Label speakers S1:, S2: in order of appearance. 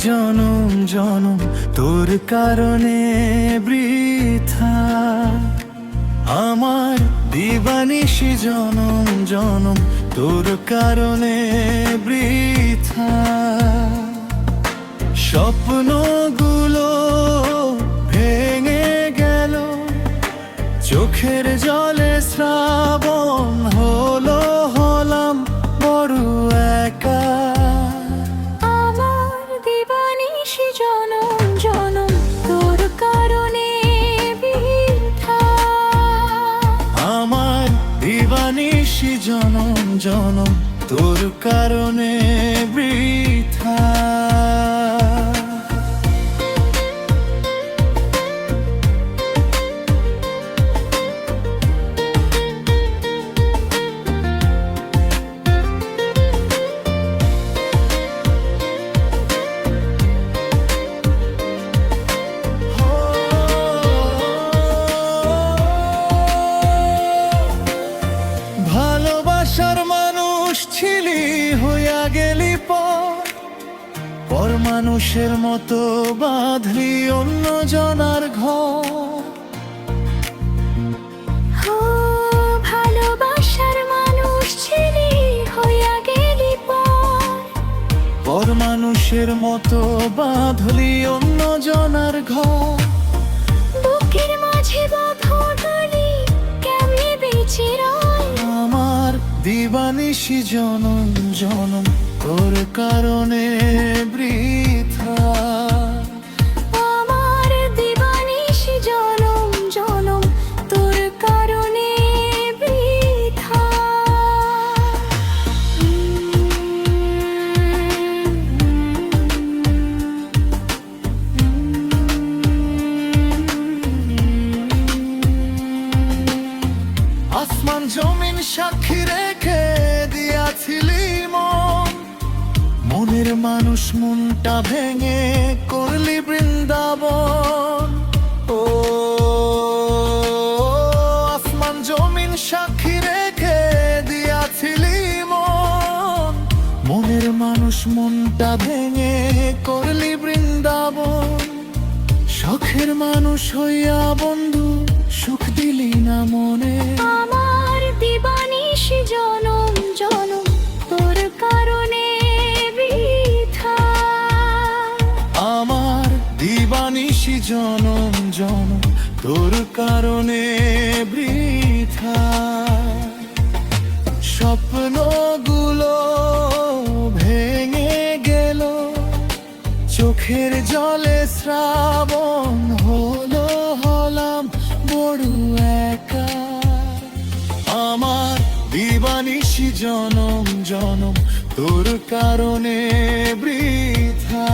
S1: জনম জনম তোর কারণে বৃথা। আমার দিবানিশি জনম জনম তোর কারণে বৃথা। স্বপ্নগুলো ভেঙে গেল, চোখের জলে শ্রাবণ হলো, হলাম বড় একা।
S2: আমার দিবানিশি জনম জনম তোর কারণে বৃথা।
S1: আমার দিবানিশি জনম জনম তোর কারণে বৃথা। ভালোবাসার মানুষ ছিলি, হইয়া গেলি পর মানুষের মতো বাঁধলি অন্য জনার ঘর।
S2: ভালোবাসার মানুষ ছিলি, হইয়া গেলি
S1: পর মানুষের মতো বাঁধলি অন্য জনার ঘর।
S2: বুকের মাঝে বাঁধলি কেমনে বেঁচে রয়।
S1: আমার দিবানিশি জনম জনম তোর কারণে বৃথা।
S2: আমার দিবানিশি জনম জনম তোর কারণে বৃথা।
S1: আসমান জমিন সাক্ষী রেখে দিয়াছিলি মন, মনের মানুষ মনটা ভেঙে করলি বৃন্দাবন। ও আসমান জমিন সাক্ষী রেখে দিয়াছিলি মন, মনের মানুষ মনটা ভেঙে করলি বৃন্দাবন। শখের মানুষ হইয়া বন্ধু সুখ দিলি না মনে।
S2: আমার দিবানিশি জনম জনম তোর কারণে বৃথা।
S1: আমার দিবানিশি জনম জনম তোর কারণে বৃথা। স্বপ্নগুলো ভেঙে গেল, চোখের জলে শ্রাবণ হলো, হলাম বড় একা। আমার দিবানিশি জনম জনম তোর কারণে বৃথা।